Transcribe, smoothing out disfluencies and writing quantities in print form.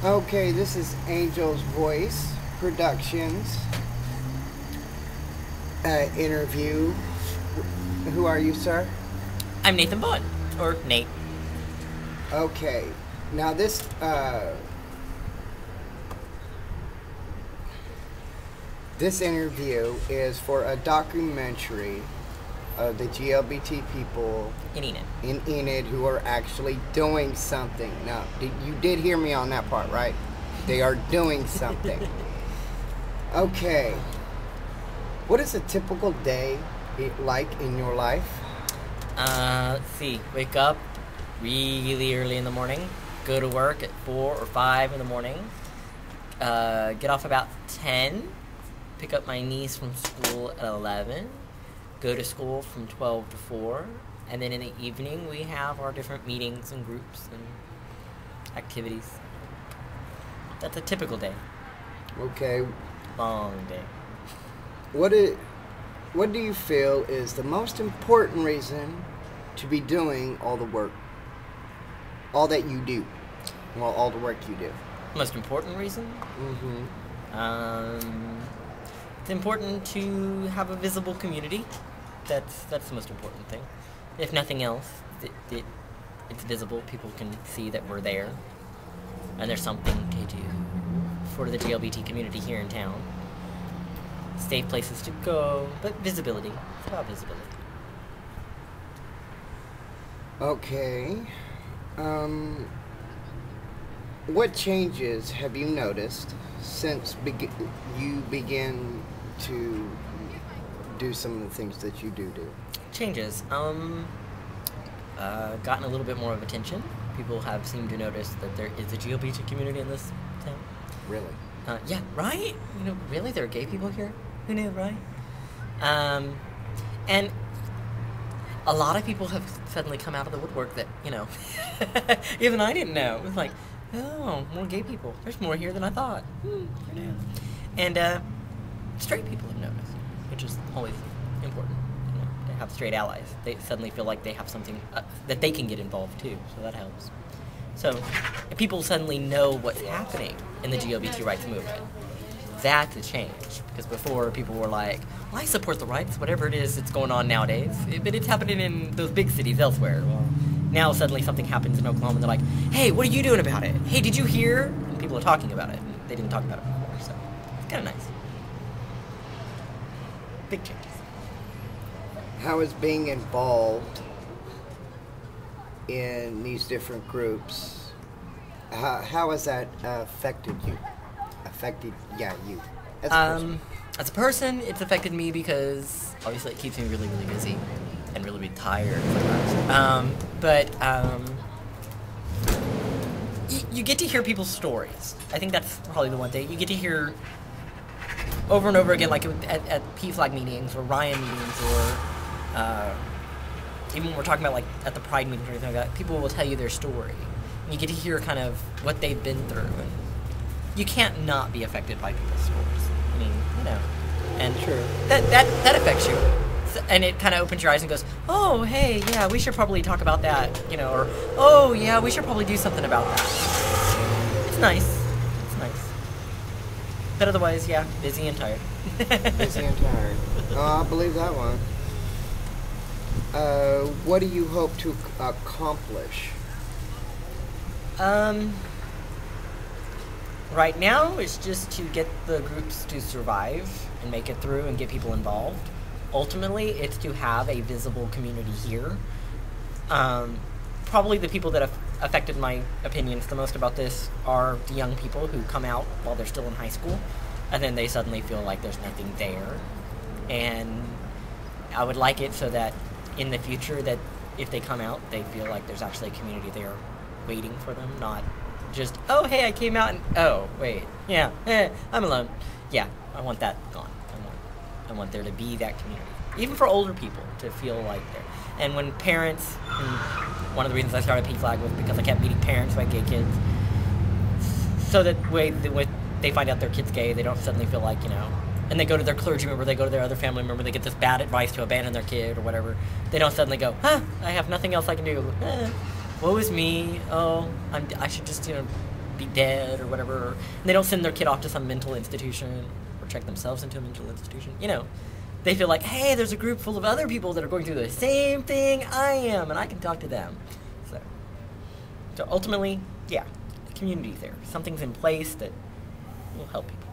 Okay, this is Angel's Voice Productions interview. Who are you, sir? I'm Nathan Bowen, or Nate. Okay, now this interview is for a documentary of the GLBT people In Enid. in Enid who are actually doing something. Now, you did hear me on that part, right? They are doing something. Okay. What is a typical day like in your life? Let's see. Wake up really early in the morning. Go to work at 4 or 5 in the morning. Get off about 10. Pick up my niece from school at 11. Go to school from 12 to 4. And then in the evening, we have our different meetings and groups and activities. That's a typical day. Okay. Long day. What do you feel is the most important reason to be doing all the work? All that you do. Well, all the work you do. Most important reason? It's important to have a visible community. That's the most important thing. If nothing else, it's visible. People can see that we're there, and there's something to do for the GLBT community here in town. Safe places to go, but visibility. It's about visibility. Okay. What changes have you noticed since you began to do some of the things that you do? Changes. Gotten a little bit more of attention. People have seemed to notice that there is a GLBT community in this town. Really? Yeah, right? You know, really? There are gay people here? Who knew, right? And a lot of people have suddenly come out of the woodwork that, you know, even I didn't know. It was like, oh, more gay people. There's more here than I thought. Who knew? And straight people have noticed, which is always important. You know, to have straight allies. They suddenly feel like they have something that they can get involved too, so that helps. So, if people suddenly know what's happening in the GLBT rights movement, that's a change. Because before, people were like, well, I support the rights, whatever it is that's going on nowadays. But it's happening in those big cities elsewhere. Well, now suddenly something happens in Oklahoma and they're like, hey, what are you doing about it? Hey, did you hear? And people are talking about it. And they didn't talk about it before, so it's kind of nice. Big changes. How is being involved in these different groups, how has that affected you? You. As a person, it's affected me because obviously it keeps me really, really busy and really, really tired sometimes. You get to hear people's stories. I think that's probably the one thing. You get to hear over and over again, like at P-Flag meetings or Ryan meetings or even when we're talking about like at the Pride meetings or anything like that, people will tell you their story. And you get to hear kind of what they've been through. And you can't not be affected by people's stories. I mean, you know. And sure. That affects you. And it kind of opens your eyes and goes, oh, hey, yeah, we should probably talk about that, you know, or, oh, yeah, we should probably do something about that. It's nice. It's nice. But otherwise, yeah, busy and tired. Busy and tired. Oh, I believe that one. What do you hope to accomplish? Right now, it's just to get the groups to survive and make it through and get people involved. Ultimately, it's to have a visible community here. Probably the people that have affected my opinions the most about this are the young people who come out while they're still in high school, and then they suddenly feel like there's nothing there. And I would like it so that in the future, that if they come out, they feel like there's actually a community there waiting for them, not just, oh, hey, I came out and, oh, wait, yeah, I'm alone. Yeah, I want that gone. I want there to be that community. Even for older people, to feel like they're, and when parents, and one of the reasons I started P-Flag was because I kept meeting parents who had gay kids, so that when they find out their kid's gay, they don't suddenly feel like, you know, and they go to their clergy member, they go to their other family member, they get this bad advice to abandon their kid or whatever, they don't suddenly go, I have nothing else I can do. Woe is me. Oh, I should just, be dead or whatever. And they don't send their kid off to some mental institution or check themselves into a mental institution. You know, they feel like, hey, there's a group full of other people that are going through the same thing I am, and I can talk to them. So ultimately, yeah, the community's there. Something's in place that will help people.